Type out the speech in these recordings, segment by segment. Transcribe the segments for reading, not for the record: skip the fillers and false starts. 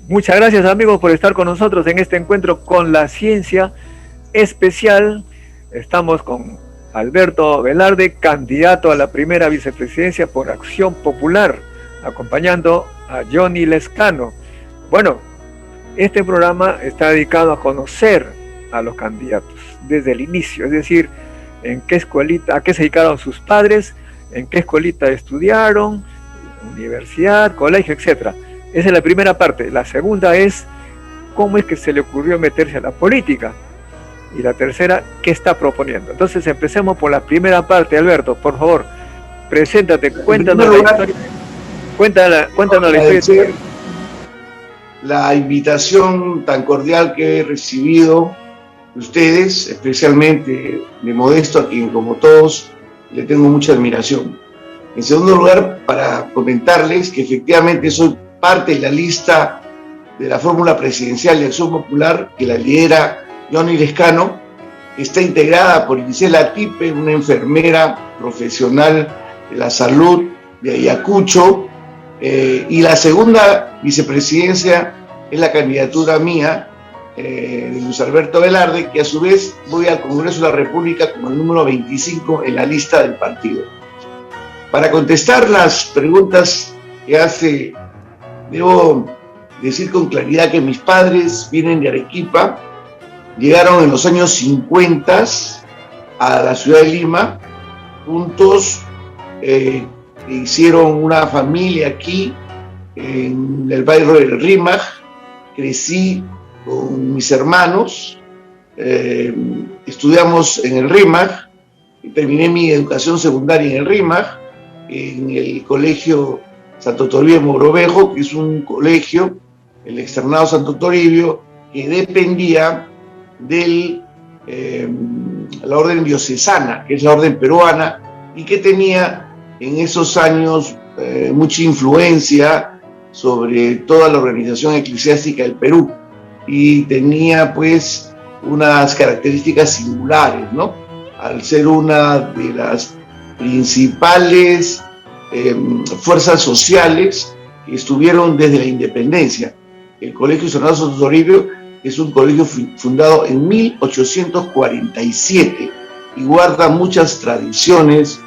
Muchas gracias, amigos, por estar con nosotros en este encuentro con la ciencia especial. Estamos con Alberto Velarde, candidato a la primera vicepresidencia por Acción Popular, acompañando a Johnny Lescano. Bueno, este programa está dedicado a conocer a los candidatos desde el inicio, es decir, en qué escuelita, a qué se dedicaron sus padres, en qué escuelita estudiaron, universidad, colegio, etcétera. Esa es la primera parte. La segunda es cómo es que se le ocurrió meterse a la política. Y la tercera, qué está proponiendo. Entonces empecemos por la primera parte, Alberto, por favor. Preséntate, cuéntanos la historia. Cuéntanos la historia. La invitación tan cordial que he recibido de ustedes, especialmente de Modesto, a quien como todos le tengo mucha admiración. En segundo lugar, para comentarles que efectivamente soy parte de la lista de la fórmula presidencial de Acción Popular, que la lidera Johnny Lescano, está integrada por Gisela Tipe, una enfermera profesional de la salud de Ayacucho, y la segunda vicepresidencia es la candidatura mía, de Luis Alberto Velarde, que a su vez voy al Congreso de la República como el número 25 en la lista del partido. Para contestar las preguntas que hace, debo decir con claridad que mis padres vienen de Arequipa, llegaron en los años 50 a la ciudad de Lima, juntos hicieron una familia aquí en el barrio del Rímac. Crecí con mis hermanos, estudiamos en el Rímac, terminé mi educación secundaria en el Rímac, en el colegio Santo Toribio de Mogrovejo, que es un colegio, el externado Santo Toribio, que dependía de la orden diocesana, que es la orden peruana, y que tenía en esos años mucha influencia sobre toda la organización eclesiástica del Perú, y tenía pues unas características singulares, ¿no? Al ser una de las principales fuerzas sociales que estuvieron desde la independencia. El Colegio Externado Santo Toribio es un colegio fundado en 1847 y guarda muchas tradiciones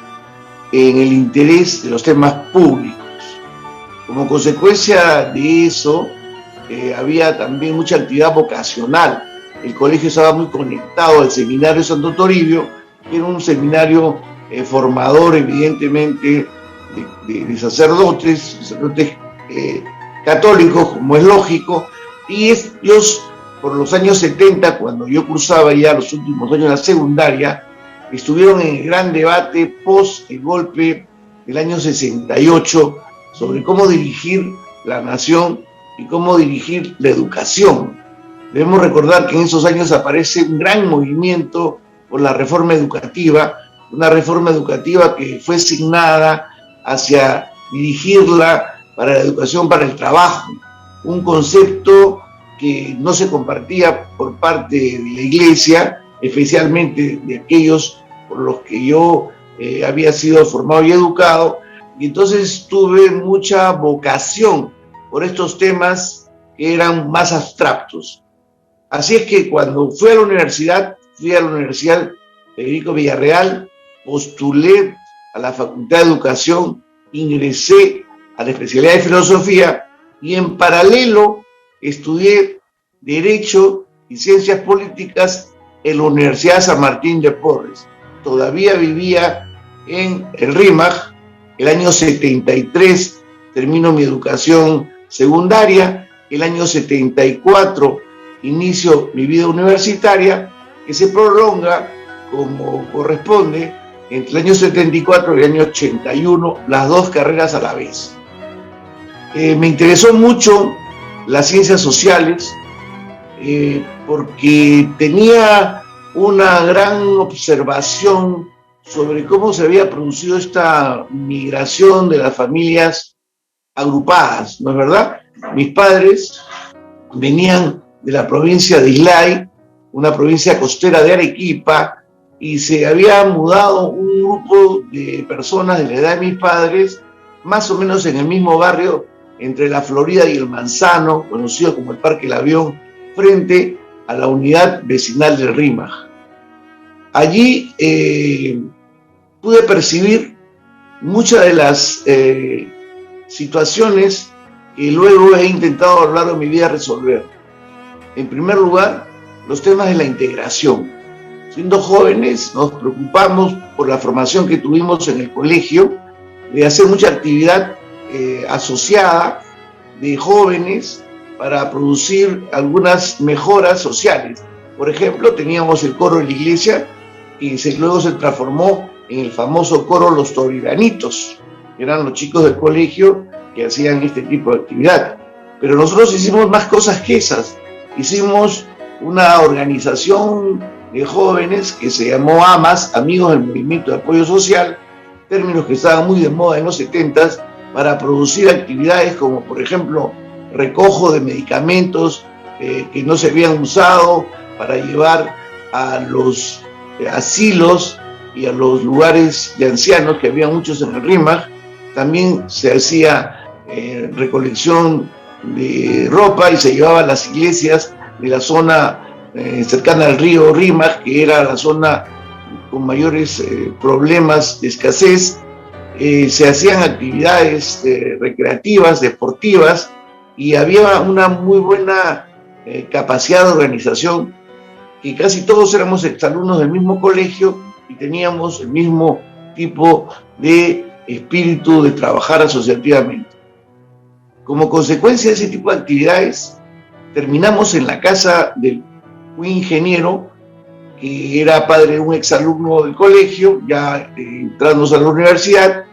en el interés de los temas públicos. Como consecuencia de eso, había también mucha actividad vocacional. El colegio estaba muy conectado al Seminario Santo Toribio, que era un seminario formador, evidentemente, de sacerdotes católicos, como es lógico, y ellos, por los años 70, cuando yo cursaba ya los últimos años de la secundaria, estuvieron en el gran debate post el golpe del año 68 sobre cómo dirigir la nación y cómo dirigir la educación. Debemos recordar que en esos años aparece un gran movimiento por la reforma educativa, una reforma educativa que fue asignada hacia dirigirla para la educación para el trabajo, un concepto que no se compartía por parte de la Iglesia, especialmente de aquellos por los que yo había sido formado y educado, y entonces tuve mucha vocación por estos temas que eran más abstractos. Así es que cuando fui a la Universidad Federico Villarreal, postulé a la Facultad de Educación, ingresé a la especialidad de Filosofía y en paralelo estudié Derecho y Ciencias Políticas en la Universidad San Martín de Porres. Todavía vivía en el Rímac. El año 73 termino mi educación secundaria. El año 74 inicio mi vida universitaria, que se prolonga como corresponde entre el año 74 y el año 81, las dos carreras a la vez. Me interesó mucho las ciencias sociales porque tenía una gran observación sobre cómo se había producido esta migración de las familias agrupadas, ¿no es verdad? Mis padres venían de la provincia de Islay, una provincia costera de Arequipa, y se había mudado un grupo de personas de la edad de mis padres, más o menos en el mismo barrio entre la Florida y el Manzano, conocido como el Parque El Avión, frente a la unidad vecinal del Rímac. Allí pude percibir muchas de las situaciones que luego he intentado a lo largo de mi vida resolver. En primer lugar, los temas de la integración. Siendo jóvenes, nos preocupamos por la formación que tuvimos en el colegio, de hacer mucha actividad asociada de jóvenes para producir algunas mejoras sociales. Por ejemplo, teníamos el coro de la iglesia, que luego se transformó en el famoso coro Los Toriranitos, que eran los chicos del colegio que hacían este tipo de actividad. Pero nosotros hicimos más cosas que esas. Hicimos una organización de jóvenes que se llamó AMAS, Amigos del Movimiento de Apoyo Social, términos que estaban muy de moda en los 70s, para producir actividades como, por ejemplo, recojo de medicamentos que no se habían usado, para llevar a los asilos y a los lugares de ancianos, que había muchos en el Rímac. También se hacía recolección de ropa y se llevaba a las iglesias de la zona cercana al río Rímac, que era la zona con mayores problemas de escasez. Se hacían actividades recreativas, deportivas, y había una muy buena capacidad de organización, que casi todos éramos exalumnos del mismo colegio y teníamos el mismo tipo de espíritu de trabajar asociativamente. Como consecuencia de ese tipo de actividades, terminamos en la casa de un ingeniero que era padre de un exalumno del colegio, ya entrando a la universidad,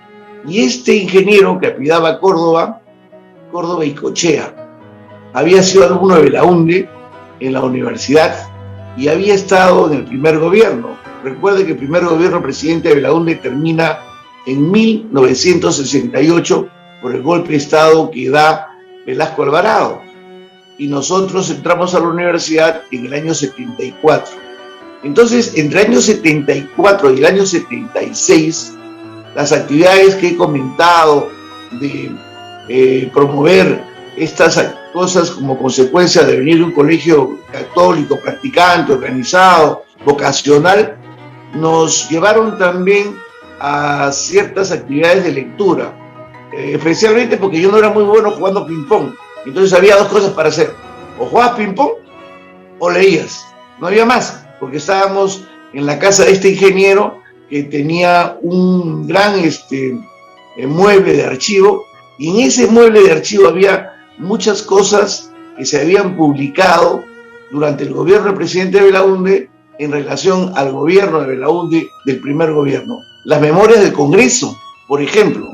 y este ingeniero, que apellidaba Córdoba y Cochea, había sido alumno de Belaunde en la universidad y había estado en el primer gobierno. Recuerde que el primer gobierno presidente de Belaunde termina en 1968 por el golpe de Estado que da Velasco Alvarado. Y nosotros entramos a la universidad en el año 74. Entonces, entre el año 74 y el año 76, las actividades que he comentado de promover estas cosas como consecuencia de venir de un colegio católico, practicante, organizado, vocacional, nos llevaron también a ciertas actividades de lectura, especialmente porque yo no era muy bueno jugando ping-pong. Entonces había dos cosas para hacer: o jugabas ping-pong o leías, no había más, porque estábamos en la casa de este ingeniero que tenía un gran mueble de archivo, y en ese mueble de archivo había muchas cosas que se habían publicado durante el gobierno del presidente Belaunde en relación al gobierno de Belaunde del primer gobierno. Las memorias del Congreso, por ejemplo.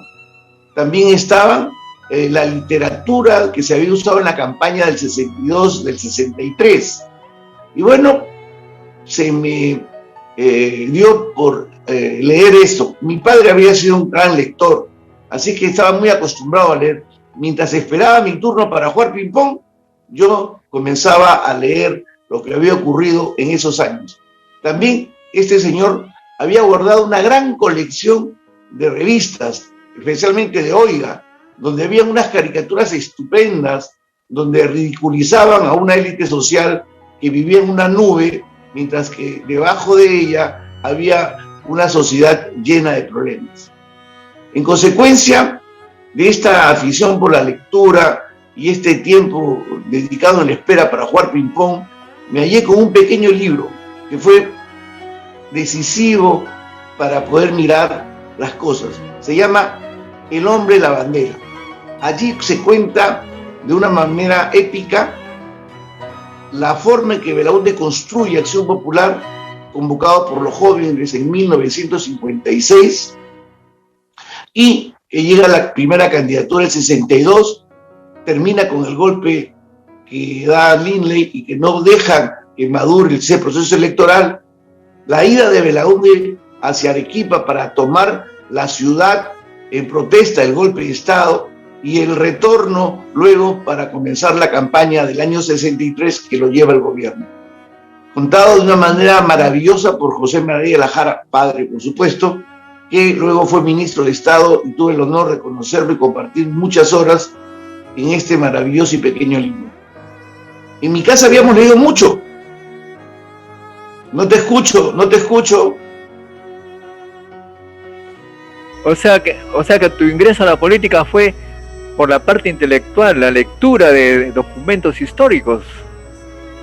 También estaban la literatura que se había usado en la campaña del 62, del 63. Y bueno, se me dio por leer esto. Mi padre había sido un gran lector, así que estaba muy acostumbrado a leer. Mientras esperaba mi turno para jugar ping-pong, yo comenzaba a leer lo que había ocurrido en esos años. También este señor había guardado una gran colección de revistas, especialmente de Oiga, donde había unas caricaturas estupendas, donde ridiculizaban a una élite social que vivía en una nube, mientras que debajo de ella había una sociedad llena de problemas. En consecuencia de esta afición por la lectura y este tiempo dedicado en la espera para jugar ping-pong, me hallé con un pequeño libro que fue decisivo para poder mirar las cosas. Se llama El hombre y la bandera. Allí se cuenta de una manera épica la forma en que Belaunde construye Acción Popular, convocado por los jóvenes en 1956, y que llega a la primera candidatura el 62, termina con el golpe que da Lindley y que no deja que madure ese proceso electoral, la ida de Belaunde hacia Arequipa para tomar la ciudad en protesta del golpe de Estado, y el retorno luego para comenzar la campaña del año 63 que lo lleva el gobierno. Contado de una manera maravillosa por José María La Jara, padre por supuesto, que luego fue ministro de Estado y tuve el honor de conocerlo y compartir muchas horas en este maravilloso y pequeño libro. En mi casa habíamos leído mucho. No te escucho, no te escucho. O sea que tu ingreso a la política fue por la parte intelectual, la lectura de documentos históricos.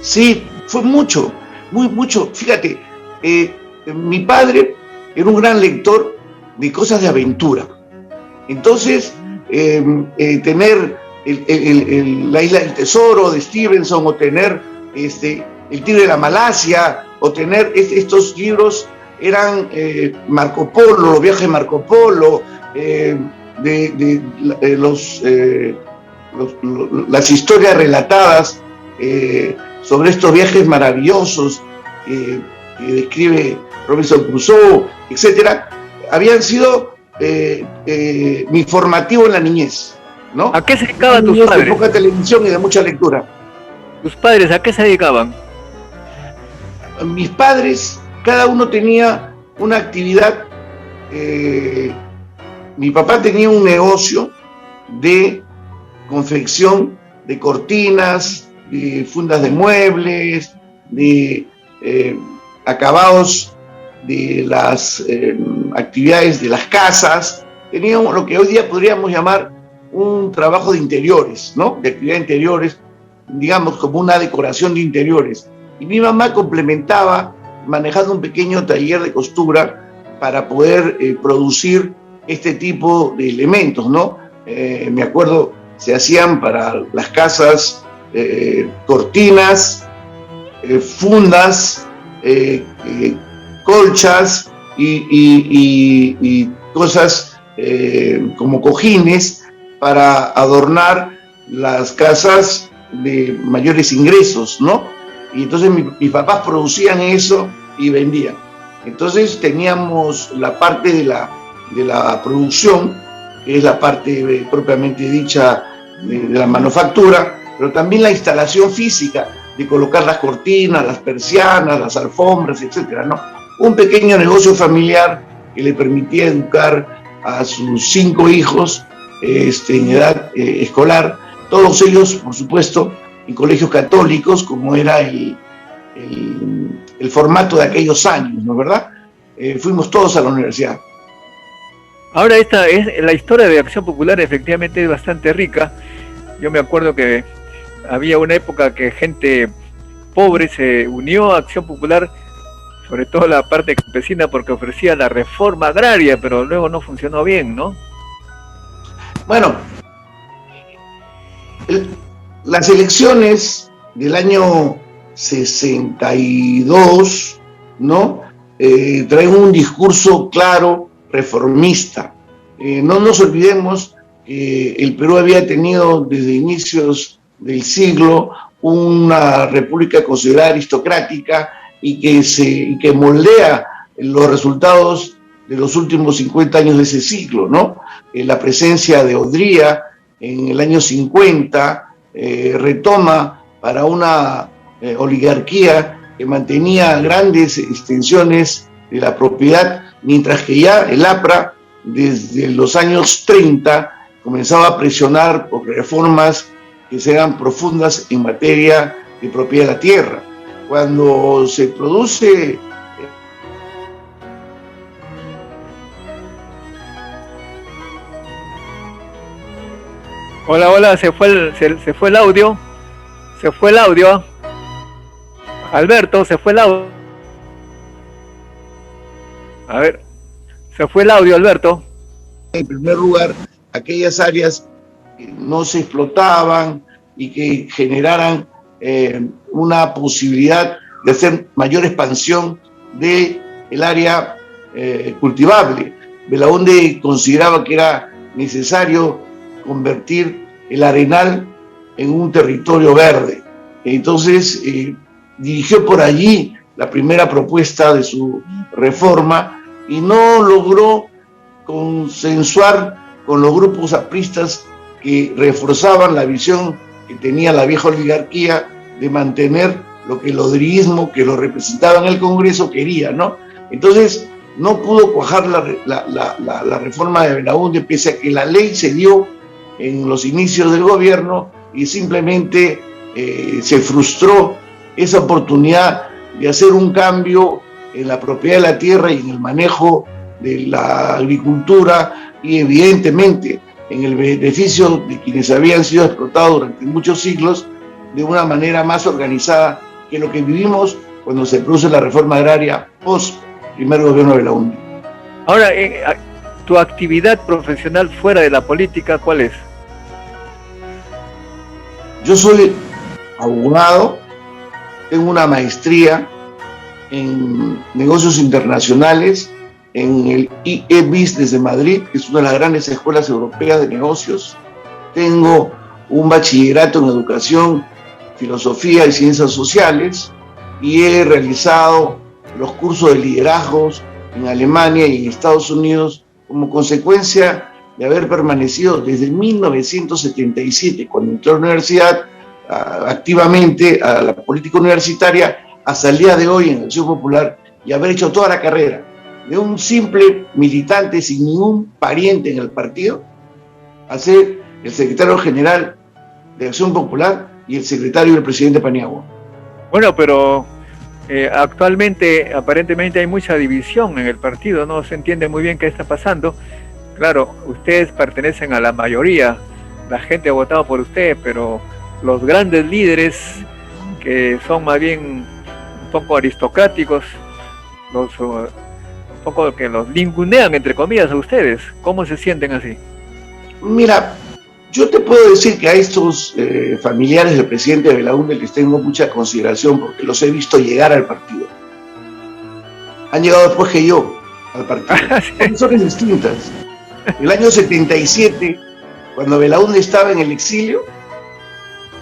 Sí, fue mucho, muy mucho. Fíjate, mi padre era un gran lector de cosas de aventura. Entonces, tener la Isla del Tesoro de Stevenson, o tener El Tigre de la Malasia, o tener estos libros, eran Marco Polo, los viajes de Marco Polo, las historias relatadas sobre estos viajes maravillosos que describe Robinson Crusoe, etcétera, habían sido mi formativo en la niñez, ¿no? ¿A qué se dedicaban tus padres? De poca televisión y de mucha lectura. ¿Tus padres a qué se dedicaban? Mis padres, cada uno tenía una actividad. Mi papá tenía un negocio de confección de cortinas, de fundas de muebles, de acabados de las actividades de las casas. Teníamos lo que hoy día podríamos llamar un trabajo de interiores, ¿no? De actividad de interiores, digamos como una decoración de interiores. Y mi mamá complementaba manejando un pequeño taller de costura para poder producir este tipo de elementos, ¿no? Me acuerdo, se hacían para las casas cortinas, fundas, colchas y cosas como cojines para adornar las casas de mayores ingresos, ¿no? Y entonces mis papás producían eso y vendían. Entonces teníamos la parte de la producción, que es la parte propiamente dicha de la manufactura, pero también la instalación física de colocar las cortinas, las persianas, las alfombras, etcétera, ¿no? Un pequeño negocio familiar que le permitía educar a sus 5 hijos en edad escolar, todos ellos, por supuesto, en colegios católicos, como era el formato de aquellos años, ¿no es verdad? Fuimos todos a la universidad. Ahora la historia de Acción Popular efectivamente es bastante rica. Yo me acuerdo que había una época que gente pobre se unió a Acción Popular, sobre todo la parte campesina, porque ofrecía la reforma agraria, pero luego no funcionó bien, ¿no? Bueno, las elecciones del año 62, ¿no? Traen un discurso claro, reformista. No nos olvidemos que el Perú había tenido desde inicios del siglo una república considerada aristocrática y que moldea los resultados de los últimos 50 años de ese siglo, ¿no? La presencia de Odría en el año 50 retoma para una oligarquía que mantenía grandes extensiones de la propiedad, mientras que ya el APRA desde los años 30 comenzaba a presionar por reformas que sean profundas en materia de propiedad de la tierra. Cuando se produce Hola, se fue el audio. Se fue el audio. Alberto, se fue el audio. A ver, se fue el audio, Alberto. En primer lugar, aquellas áreas que no se explotaban y que generaran una posibilidad de hacer mayor expansión del área cultivable. Belaúnde consideraba que era necesario convertir el Arenal en un territorio verde. Entonces dirigió por allí la primera propuesta de su reforma y no logró consensuar con los grupos apristas que reforzaban la visión que tenía la vieja oligarquía de mantener lo que el odriismo que lo representaba en el Congreso quería, ¿no? Entonces no pudo cuajar la reforma de Belaúnde, pese a que la ley se dio en los inicios del gobierno y simplemente se frustró esa oportunidad de hacer un cambio en la propiedad de la tierra y en el manejo de la agricultura y evidentemente en el beneficio de quienes habían sido explotados durante muchos siglos de una manera más organizada que lo que vivimos cuando se produce la reforma agraria post primer gobierno de Belaúnde. Ahora, tu actividad profesional fuera de la política, ¿cuál es? Yo soy abogado, tengo una maestría en negocios internacionales en el IE Business de Madrid, que es una de las grandes escuelas europeas de negocios. Tengo un bachillerato en educación, filosofía y ciencias sociales y he realizado los cursos de liderazgos en Alemania y en Estados Unidos como consecuencia de haber permanecido desde 1977, cuando entré a la universidad, activamente a la política universitaria, hasta el día de hoy en Acción Popular, y haber hecho toda la carrera de un simple militante sin ningún pariente en el partido a ser el secretario general de Acción Popular y el secretario del presidente Paniagua. Bueno, pero actualmente aparentemente hay mucha división en el partido, no se entiende muy bien qué está pasando. Claro, ustedes pertenecen a la mayoría, la gente ha votado por usted, pero los grandes líderes, que son más bien un poco aristocráticos, un poco que los ningunean, entre comillas, a ustedes. ¿Cómo se sienten así? Mira, yo te puedo decir que a estos familiares del presidente Belaúnde les tengo mucha consideración porque los he visto llegar al partido. Han llegado después que yo al partido. Son personas distintas. El año 77, cuando Belaúnde estaba en el exilio,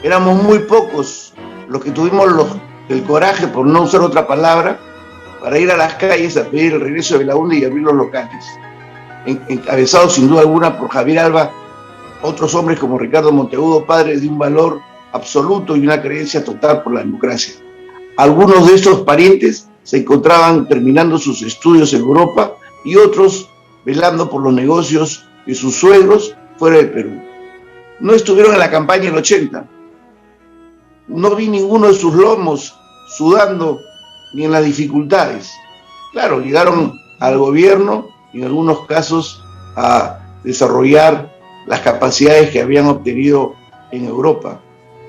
éramos muy pocos los que tuvimos el coraje, por no usar otra palabra, para ir a las calles a pedir el regreso de Belaúnde y abrir los locales, encabezados sin duda alguna por Javier Alba, otros hombres como Ricardo Monteagudo, padres de un valor absoluto y una creencia total por la democracia. Algunos de estos parientes se encontraban terminando sus estudios en Europa y otros velando por los negocios de sus suegros fuera del Perú. No estuvieron en la campaña del 80. No vi ninguno de sus lomos sudando ni en las dificultades. Claro, llegaron al gobierno y en algunos casos a desarrollar las capacidades que habían obtenido en Europa.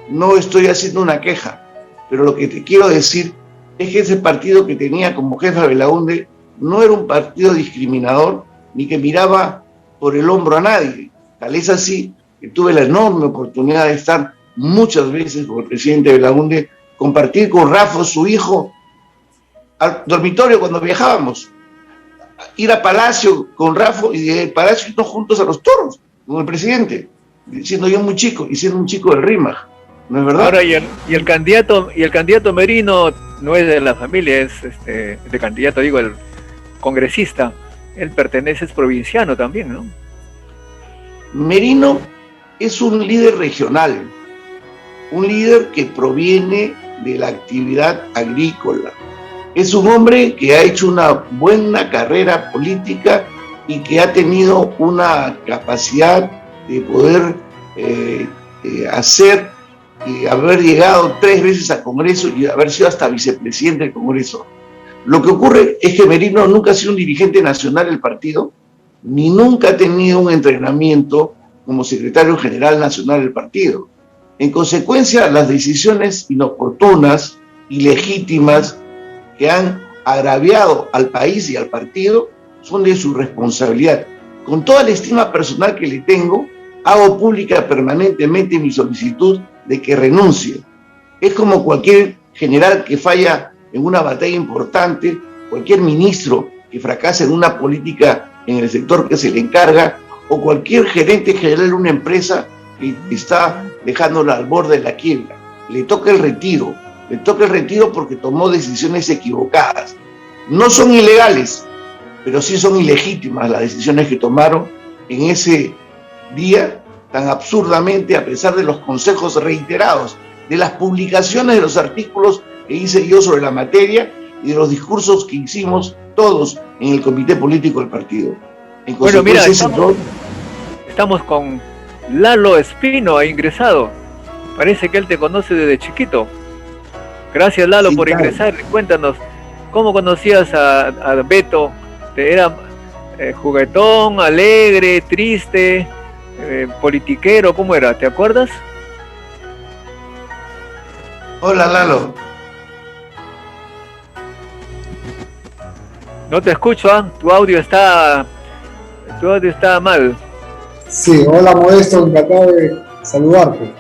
No estoy haciendo una queja, pero lo que te quiero decir es que ese partido que tenía como jefe a Belaúnde no era un partido discriminador ni que miraba por el hombro a nadie. Tal es así que tuve la enorme oportunidad de estar muchas veces con el presidente Belaúnde, compartir con Rafa, su hijo, al dormitorio cuando viajábamos, ir a Palacio con Rafa y de Palacio irnos juntos a los toros con el presidente, siendo yo muy chico y siendo un chico del RIMAG, ¿no es verdad? Ahora, y el candidato Merino no es de la familia, es de candidato, digo, el congresista, él pertenece, es provinciano también, ¿no? Merino es un líder regional, un líder que proviene de la actividad agrícola. Es un hombre que ha hecho una buena carrera política y que ha tenido una capacidad de poder hacer y haber llegado 3 veces al Congreso y haber sido hasta vicepresidente del Congreso. Lo que ocurre es que Merino nunca ha sido un dirigente nacional del partido, ni nunca ha tenido un entrenamiento como secretario general nacional del partido. En consecuencia, las decisiones inoportunas, ilegítimas, que han agraviado al país y al partido, son de su responsabilidad. Con toda la estima personal que le tengo, hago pública permanentemente mi solicitud de que renuncie. Es como cualquier general que falla en una batalla importante, cualquier ministro que fracasa en una política en el sector que se le encarga, o cualquier gerente general de una empresa que está dejándola al borde de la quiebra. Le toca el retiro porque tomó decisiones equivocadas. No son ilegales, pero sí son ilegítimas las decisiones que tomaron en ese día tan absurdamente, a pesar de los consejos reiterados, de las publicaciones de los artículos que hice yo sobre la materia y de los discursos que hicimos todos en el comité político del partido. Bueno, mira, estamos con Lalo Espino ha ingresado. Parece que él te conoce desde chiquito. Gracias, Lalo, Sí, por claro. ingresar. Cuéntanos, ¿cómo conocías a Beto? ¿Era juguetón, alegre, triste, politiquero? ¿Cómo era? ¿Te acuerdas? Hola, Lalo. No te escucho, ¿ah? Tu audio está mal. Sí, hola Modesto, encantado de saludarte.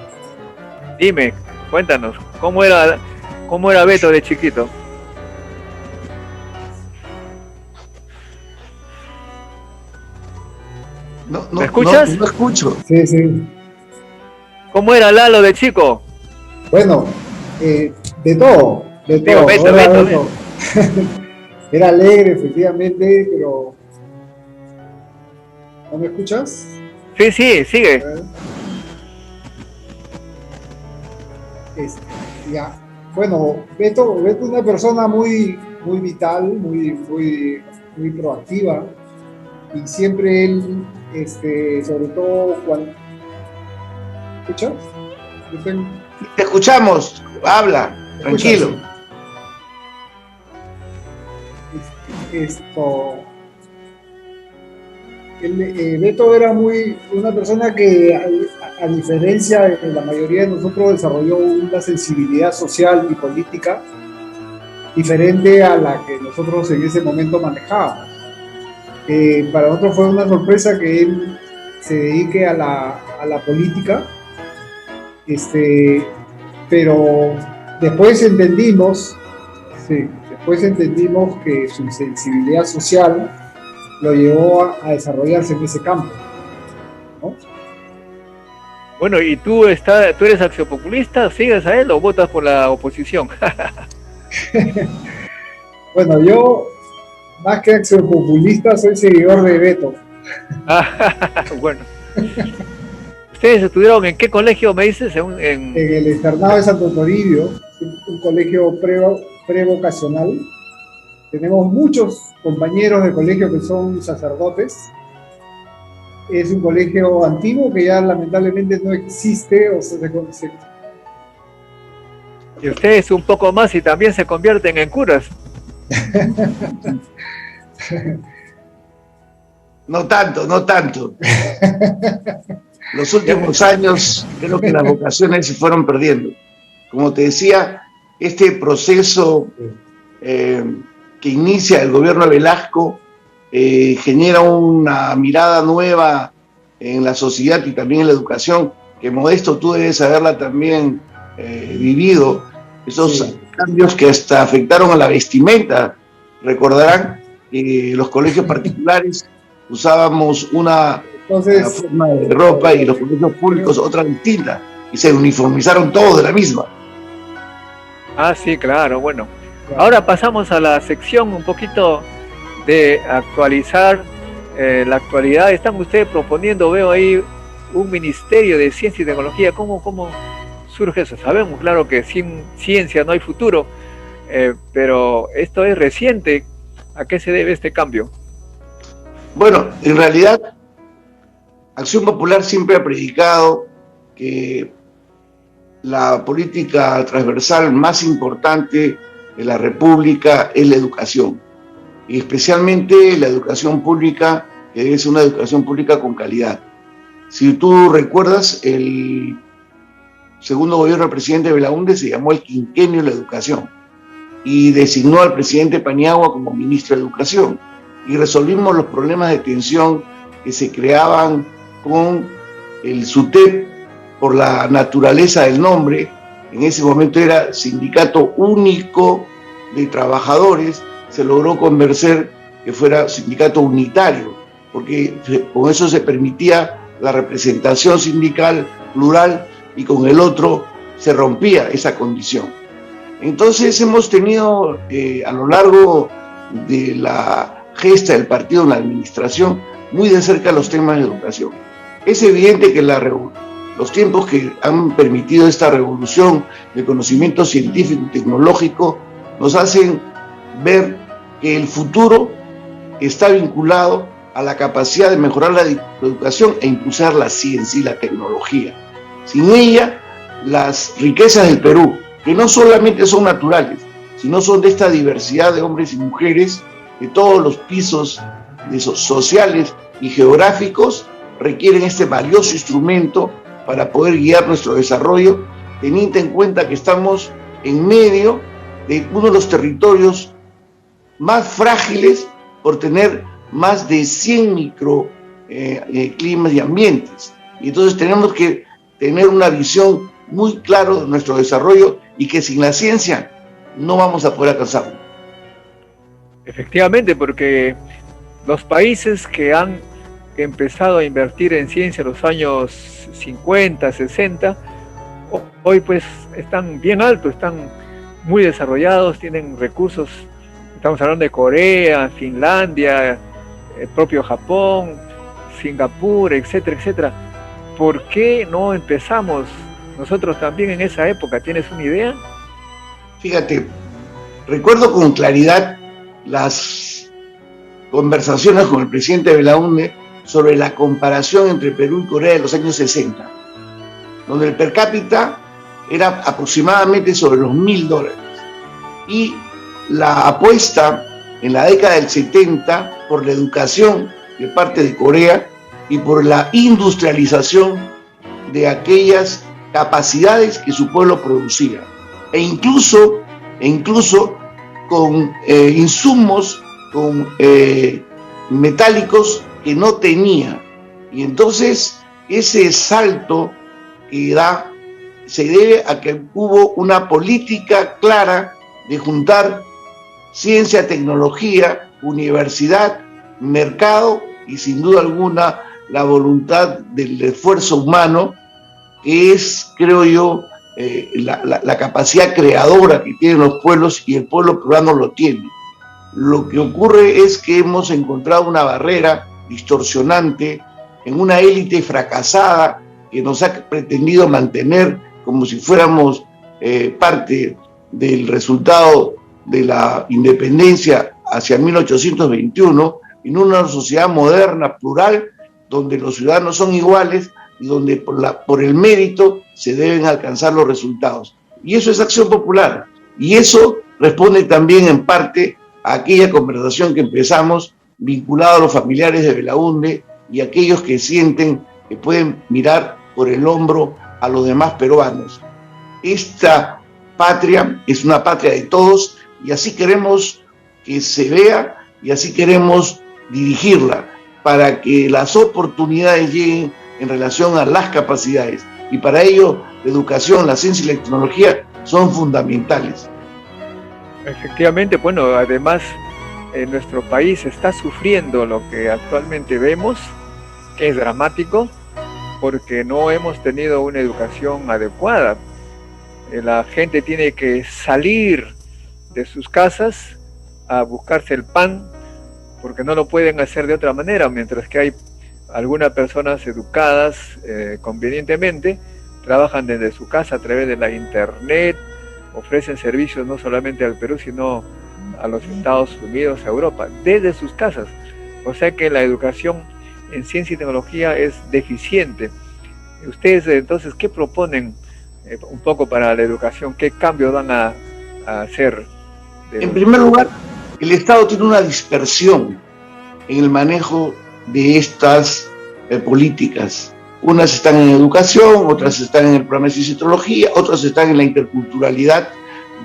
Dime, cuéntanos, cómo era Beto de chiquito? ¿Me escuchas? No escucho. Sí, sí. ¿Cómo era Lalo de chico? Bueno, de todo, de Digo, todo. Beto, Hola, Beto. Beto. Era alegre, efectivamente, pero ¿no me escuchas? Sí, sí, sigue. Este, ya. Bueno, Beto es una persona muy, muy vital, muy proactiva, y siempre él, sobre todo cuando... ¿Escuchas? Yo tengo... Te escuchamos. Habla. Tranquilo. Beto era una persona que, a diferencia de la mayoría de nosotros, desarrolló una sensibilidad social y política diferente a la que nosotros en ese momento manejábamos. Para nosotros fue una sorpresa que él se dedique a la política, pero después entendimos que su sensibilidad social lo llevó a desarrollarse en ese campo, ¿no? Bueno, ¿y tú eres acciopopulista? ¿Sigues a él o votas por la oposición? Bueno, yo, más que acciopopulista, soy seguidor de Beto. Bueno. ¿Ustedes estudiaron en qué colegio, me dices? En el Externado de Santo Toribio, un colegio prevocacional. Tenemos muchos compañeros de colegio que son sacerdotes. Es un colegio antiguo que ya lamentablemente no existe, o sea, y ustedes un poco más y también se convierten en curas. No tanto, no tanto. Los últimos años creo que las vocaciones se fueron perdiendo. Como te decía, este proceso que inicia el gobierno de Velasco genera una mirada nueva en la sociedad y también en la educación, que Modesto tú debes haberla también vivido, esos cambios que hasta afectaron a la vestimenta. Recordarán que los colegios particulares usábamos una forma de ropa y los colegios públicos otra distinta, y se uniformizaron todos de la misma. Ah, sí, claro, bueno. Ahora pasamos a la sección un poquito de actualizar la actualidad. Están ustedes proponiendo, veo ahí, un ministerio de ciencia y tecnología. ¿Cómo surge eso? Sabemos, claro, que sin ciencia no hay futuro, pero esto es reciente. ¿A qué se debe este cambio? Bueno, en realidad, Acción Popular siempre ha predicado que la política transversal más importante de la República es la educación, y especialmente la educación pública, que debe ser una educación pública con calidad. Si tú recuerdas, el segundo gobierno del presidente Belaúnde se llamó el Quinquenio de la Educación y designó al presidente Paniagua como ministro de Educación, y resolvimos los problemas de tensión que se creaban con el SUTEP por la naturaleza del nombre. En ese momento era Sindicato Único de Trabajadores, se logró convencer que fuera sindicato unitario, porque con eso se permitía la representación sindical plural y con el otro se rompía esa condición. Entonces hemos tenido a lo largo de la gesta del partido en la administración muy de cerca los temas de educación. Es evidente que los tiempos que han permitido esta revolución del conocimiento científico y tecnológico nos hacen ver que el futuro está vinculado a la capacidad de mejorar la educación e impulsar la ciencia y la tecnología. Sin ella, las riquezas del Perú, que no solamente son naturales, sino son de esta diversidad de hombres y mujeres de todos los pisos sociales y geográficos, requieren este valioso instrumento para poder guiar nuestro desarrollo, teniendo en cuenta que estamos en medio de uno de los territorios más frágiles por tener más de 100 microclimas y ambientes. Y entonces tenemos que tener una visión muy clara de nuestro desarrollo y que sin la ciencia no vamos a poder alcanzarlo. Efectivamente, porque los países que han empezado a invertir en ciencia en los años 50, 60, hoy pues están bien altos, están muy desarrollados, tienen recursos. Estamos hablando de Corea, Finlandia, el propio Japón, Singapur, etcétera, etcétera. ¿Por qué no empezamos nosotros también en esa época? ¿Tienes una idea? Fíjate, recuerdo con claridad las conversaciones con el presidente de la UNE sobre la comparación entre Perú y Corea de los años 60, donde el per cápita era aproximadamente sobre los $1.000 y la apuesta en la década del 70 por la educación de parte de Corea y por la industrialización de aquellas capacidades que su pueblo producía, e incluso con insumos, con metálicos que no tenía. Y entonces ese salto que da se debe a que hubo una política clara de juntar ciencia, tecnología, universidad, mercado y sin duda alguna la voluntad del esfuerzo humano, que es, creo yo, la capacidad creadora que tienen los pueblos, y el pueblo peruano lo tiene. Lo que ocurre es que hemos encontrado una barrera distorsionante en una élite fracasada que nos ha pretendido mantener como si fuéramos parte del resultado de la independencia hacia 1821, en una sociedad moderna, plural, donde los ciudadanos son iguales y donde por el mérito se deben alcanzar los resultados. Y eso es acción popular. Y eso responde también en parte a aquella conversación que empezamos vinculada a los familiares de Belaúnde y aquellos que sienten que pueden mirar por el hombro a los demás peruanos. Esta patria es una patria de todos y así queremos que se vea y así queremos dirigirla para que las oportunidades lleguen en relación a las capacidades, y para ello la educación, la ciencia y la tecnología son fundamentales. Efectivamente, bueno, además nuestro país está sufriendo lo que actualmente vemos, que es dramático, porque no hemos tenido una educación adecuada. La gente tiene que salir de sus casas a buscarse el pan, porque no lo pueden hacer de otra manera, mientras que hay algunas personas educadas convenientemente, trabajan desde su casa a través de la internet, ofrecen servicios no solamente al Perú, sino a los Estados Unidos, a Europa, desde sus casas. O sea que la educación en ciencia y tecnología es deficiente. Ustedes entonces, ¿qué proponen un poco para la educación? ¿Qué cambios van a hacer? En primer lugar, el Estado tiene una dispersión en el manejo de estas políticas. Unas están en educación, otras están en el programa de ciencia y tecnología, otras están en la interculturalidad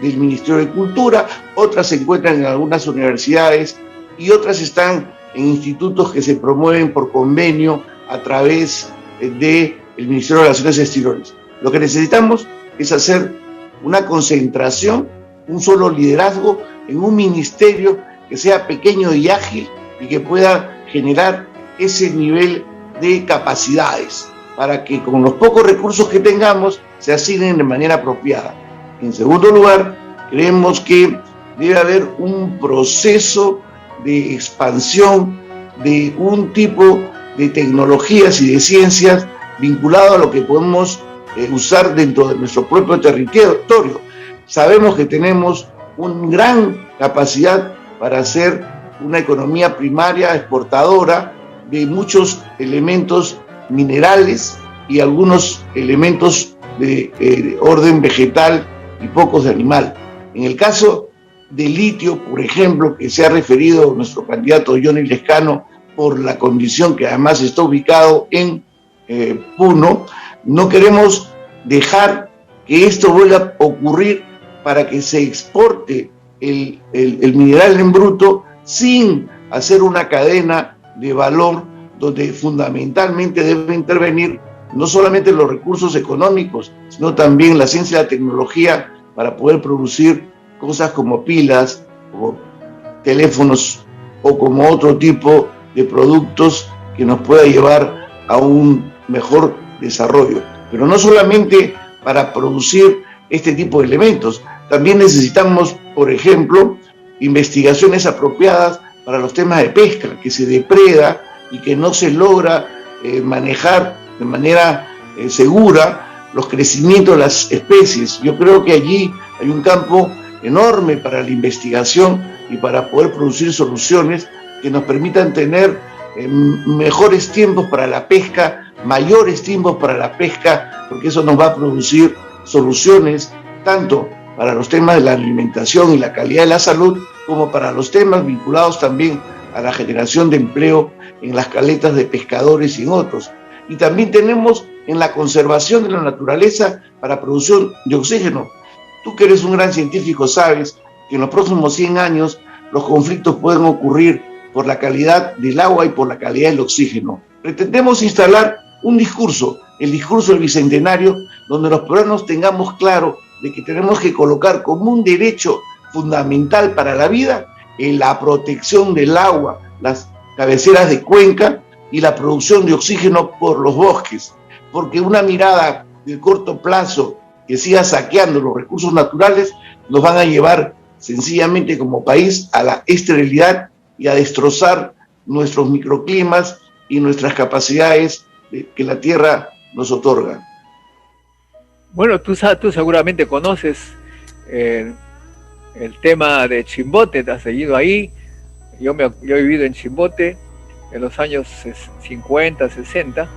del Ministerio de Cultura, otras se encuentran en algunas universidades y otras están en institutos que se promueven por convenio a través del Ministerio de Relaciones Exteriores. Lo que necesitamos es hacer una concentración, un solo liderazgo en un ministerio que sea pequeño y ágil y que pueda generar ese nivel de capacidades para que con los pocos recursos que tengamos se asignen de manera apropiada. En segundo lugar, creemos que debe haber un proceso de expansión de un tipo de tecnologías y de ciencias vinculado a lo que podemos usar dentro de nuestro propio territorio. Sabemos que tenemos una gran capacidad para hacer una economía primaria exportadora de muchos elementos minerales y algunos elementos de orden vegetal y pocos de animal. En el caso del litio, por ejemplo, que se ha referido nuestro candidato Johnny Lescano por la condición que además está ubicado en Puno, no queremos dejar que esto vuelva a ocurrir para que se exporte el mineral en bruto sin hacer una cadena de valor donde fundamentalmente debe intervenir no solamente los recursos económicos, sino también la ciencia y la tecnología para poder producir cosas como pilas, o teléfonos o como otro tipo de productos que nos pueda llevar a un mejor desarrollo. Pero no solamente para producir este tipo de elementos, también necesitamos, por ejemplo, investigaciones apropiadas para los temas de pesca, que se depreda y que no se logra manejar de manera segura los crecimientos de las especies. Yo creo que allí hay un campo enorme para la investigación y para poder producir soluciones que nos permitan tener mejores tiempos para la pesca, mayores tiempos para la pesca, porque eso nos va a producir soluciones tanto para los temas de la alimentación y la calidad de la salud, como para los temas vinculados también a la generación de empleo en las caletas de pescadores y en otros. Y también tenemos en la conservación de la naturaleza para producción de oxígeno. Tú que eres un gran científico sabes que en los próximos 100 años los conflictos pueden ocurrir por la calidad del agua y por la calidad del oxígeno. Pretendemos instalar un discurso, el discurso del Bicentenario, donde los peruanos tengamos claro de que tenemos que colocar como un derecho fundamental para la vida en la protección del agua, las cabeceras de cuenca y la producción de oxígeno por los bosques, porque una mirada de corto plazo que siga saqueando los recursos naturales nos van a llevar sencillamente como país a la esterilidad y a destrozar nuestros microclimas y nuestras capacidades que la tierra nos otorga. Bueno, tú seguramente conoces el tema de Chimbote, te has seguido ahí. Yo he vivido en Chimbote en los años 50, 60,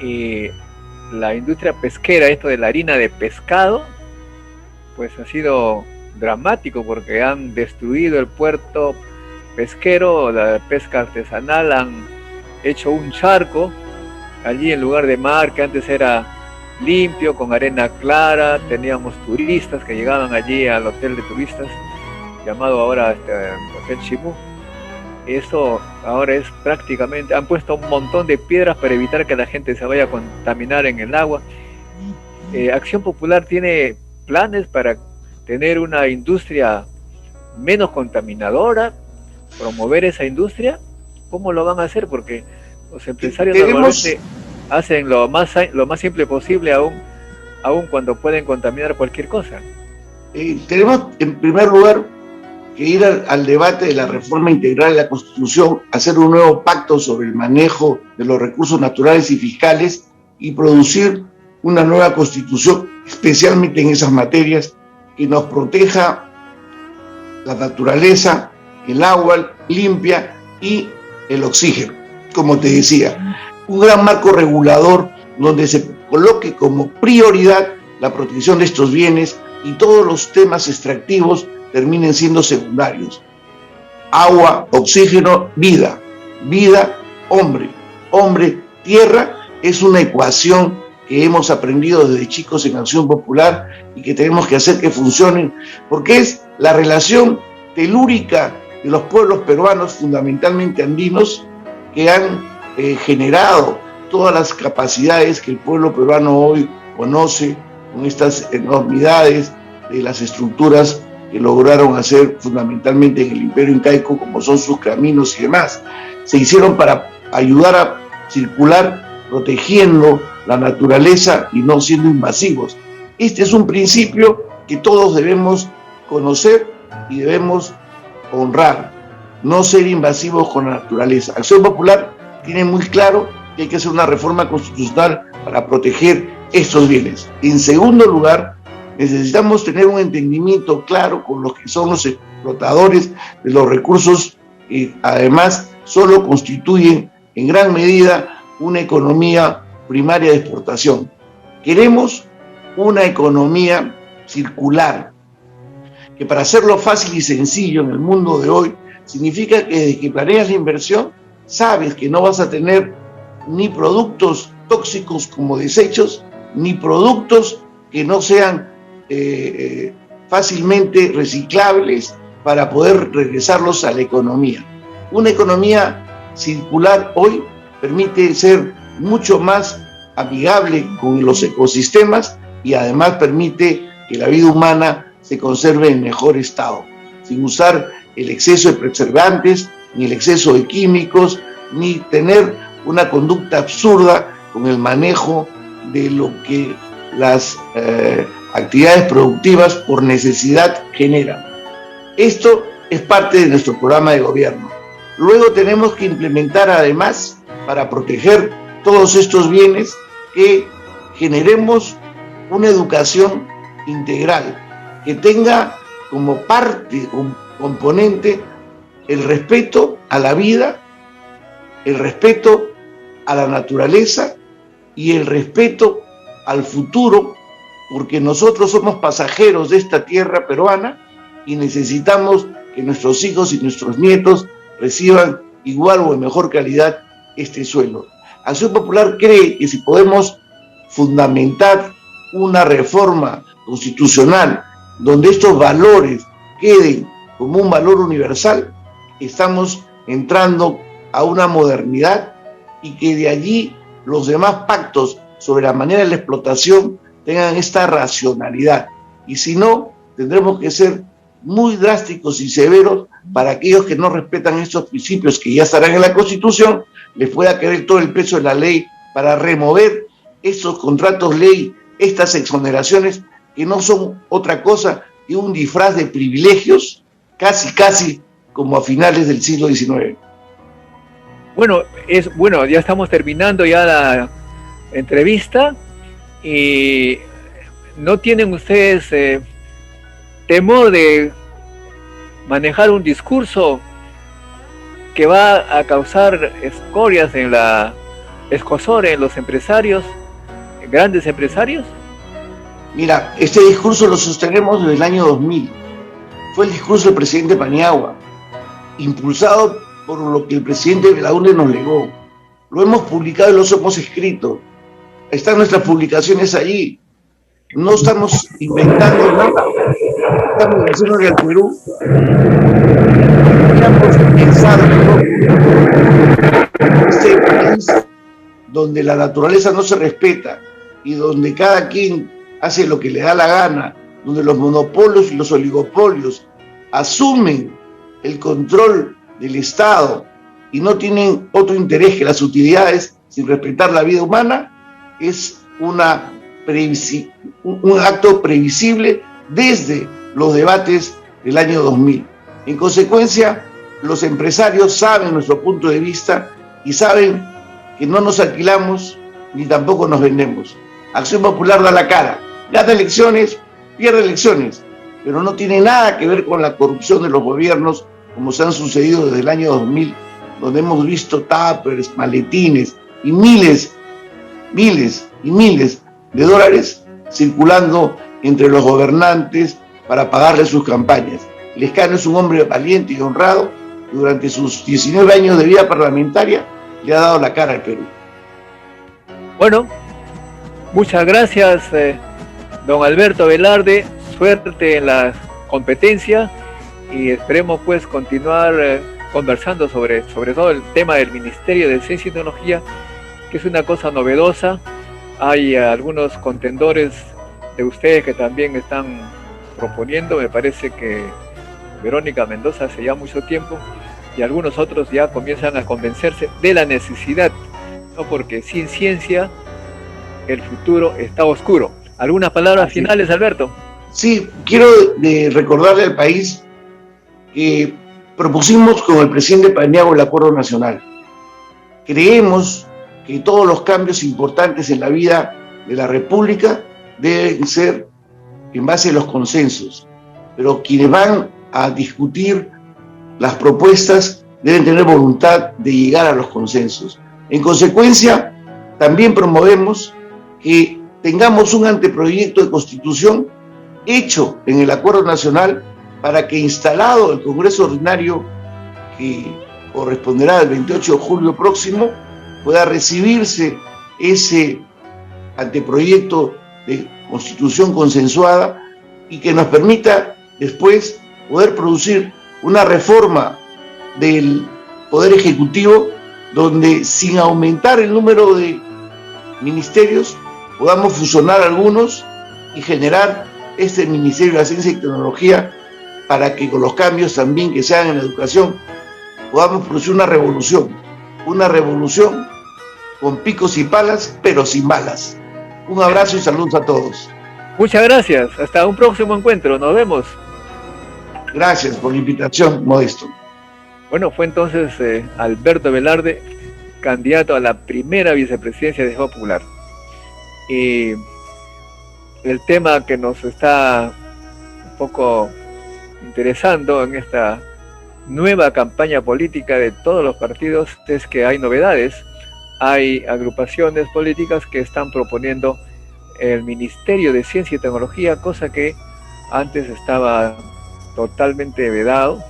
y la industria pesquera, esto de la harina de pescado, pues ha sido dramático porque han destruido el puerto pesquero, la pesca artesanal, han hecho un charco allí en lugar de mar que antes era limpio, con arena clara. Teníamos turistas que llegaban allí al hotel de turistas, llamado ahora Hotel Chimú. Eso ahora es prácticamente, han puesto un montón de piedras para evitar que la gente se vaya a contaminar en el agua. Acción Popular tiene planes para tener una industria menos contaminadora, promover esa industria. ¿Cómo lo van a hacer? Porque los empresarios normalmente hacen lo más simple posible, aún cuando pueden contaminar cualquier cosa. Tenemos en primer lugar que ir al debate de la reforma integral de la Constitución, hacer un nuevo pacto sobre el manejo de los recursos naturales y fiscales y producir una nueva Constitución, especialmente en esas materias, que nos proteja la naturaleza, el agua limpia y el oxígeno, como te decía. Un gran marco regulador donde se coloque como prioridad la protección de estos bienes y todos los temas extractivos terminen siendo secundarios. Agua, oxígeno, vida. Vida, hombre. Hombre, tierra, es una ecuación que hemos aprendido desde chicos en Acción Popular y que tenemos que hacer que funcionen, porque es la relación telúrica de los pueblos peruanos, fundamentalmente andinos, que han generado todas las capacidades que el pueblo peruano hoy conoce, con estas enormidades de las estructuras que lograron hacer fundamentalmente en el Imperio Incaico, como son sus caminos y demás. Se hicieron para ayudar a circular protegiendo la naturaleza y no siendo invasivos. Este es un principio que todos debemos conocer y debemos honrar, no ser invasivos con la naturaleza. Acción Popular tiene muy claro que hay que hacer una reforma constitucional para proteger estos bienes. En segundo lugar, necesitamos tener un entendimiento claro con los que son los explotadores de los recursos que además solo constituyen en gran medida una economía primaria de exportación. Queremos una economía circular, que para hacerlo fácil y sencillo en el mundo de hoy, significa que desde que planeas la inversión, sabes que no vas a tener ni productos tóxicos como desechos, ni productos que no sean fácilmente reciclables para poder regresarlos a la economía. Una economía circular hoy permite ser mucho más amigable con los ecosistemas y además permite que la vida humana se conserve en mejor estado, sin usar el exceso de preservantes, ni el exceso de químicos, ni tener una conducta absurda con el manejo de lo que las actividades productivas por necesidad generan. Esto es parte de nuestro programa de gobierno. Luego tenemos que implementar además, para proteger todos estos bienes, que generemos una educación integral, que tenga como parte, como componente, el respeto a la vida, el respeto a la naturaleza y el respeto al futuro, porque nosotros somos pasajeros de esta tierra peruana y necesitamos que nuestros hijos y nuestros nietos reciban igual o en mejor calidad este suelo. Acción Popular cree que si podemos fundamentar una reforma constitucional donde estos valores queden como un valor universal, estamos entrando a una modernidad y que de allí los demás pactos sobre la manera de la explotación tengan esta racionalidad. Y si no, tendremos que ser muy drásticos y severos para aquellos que no respetan estos principios que ya estarán en la Constitución, les pueda caer todo el peso de la ley para remover estos contratos ley, estas exoneraciones que no son otra cosa que un disfraz de privilegios, casi como a finales del siglo XIX. Bueno, ya estamos terminando ya la entrevista y ¿no tienen ustedes temor de manejar un discurso que va a causar escorias escozor en los empresarios, grandes empresarios? Mira, este discurso lo sostenemos desde el año 2000. Fue el discurso del presidente Paniagua, impulsado por lo que el presidente Belaúnde nos legó. Lo hemos publicado y lo hemos escrito. Están nuestras publicaciones allí. No estamos inventando nada. Estamos diciendo que el Perú hemos pensado este país donde la naturaleza no se respeta y donde cada quien hace lo que le da la gana, donde los monopolios y los oligopolios asumen el control del Estado y no tienen otro interés que las utilidades sin respetar la vida humana, es un acto previsible desde los debates del año 2000. En consecuencia, los empresarios saben nuestro punto de vista y saben que no nos alquilamos ni tampoco nos vendemos. Acción Popular da la cara, gana elecciones, pierde elecciones, pero no tiene nada que ver con la corrupción de los gobiernos como se han sucedido desde el año 2000, donde hemos visto tuppers, maletines y miles de dólares circulando entre los gobernantes para pagarle sus campañas. Lescano es un hombre valiente y honrado que durante sus 19 años de vida parlamentaria le ha dado la cara al Perú. Bueno, muchas gracias, don Alberto Velarde, suerte en la competencia y esperemos pues continuar conversando sobre todo el tema del Ministerio de Ciencia y Tecnología, que es una cosa novedosa. Hay algunos contendores de ustedes que también están proponiendo, me parece que Verónica Mendoza hace ya mucho tiempo y algunos otros ya comienzan a convencerse de la necesidad, ¿no? Porque sin ciencia el futuro está oscuro. ¿Algunas palabras finales, Alberto? Sí, quiero recordarle al país que propusimos con el presidente Paniagua el Acuerdo Nacional. Creemos que todos los cambios importantes en la vida de la República deben ser en base a los consensos, pero quienes van a discutir las propuestas deben tener voluntad de llegar a los consensos. En consecuencia, también promovemos que tengamos un anteproyecto de constitución hecho en el Acuerdo Nacional para que, instalado el Congreso Ordinario, que corresponderá el 28 de julio próximo, pueda recibirse ese anteproyecto de constitución consensuada y que nos permita después poder producir una reforma del Poder Ejecutivo donde, sin aumentar el número de ministerios, podamos fusionar algunos y generar este Ministerio de la Ciencia y Tecnología para que, con los cambios también que se hagan en la educación, podamos producir una revolución con picos y palas, pero sin balas. Un abrazo y saludos a todos. Muchas gracias, hasta un próximo encuentro, nos vemos. Gracias por la invitación, Modesto. Bueno, fue entonces Alberto Velarde, candidato a la primera vicepresidencia de Fuerza Popular. Y el tema que nos está un poco interesando en esta nueva campaña política de todos los partidos es que hay novedades. Hay agrupaciones políticas que están proponiendo el Ministerio de Ciencia y Tecnología, cosa que antes estaba totalmente vedado.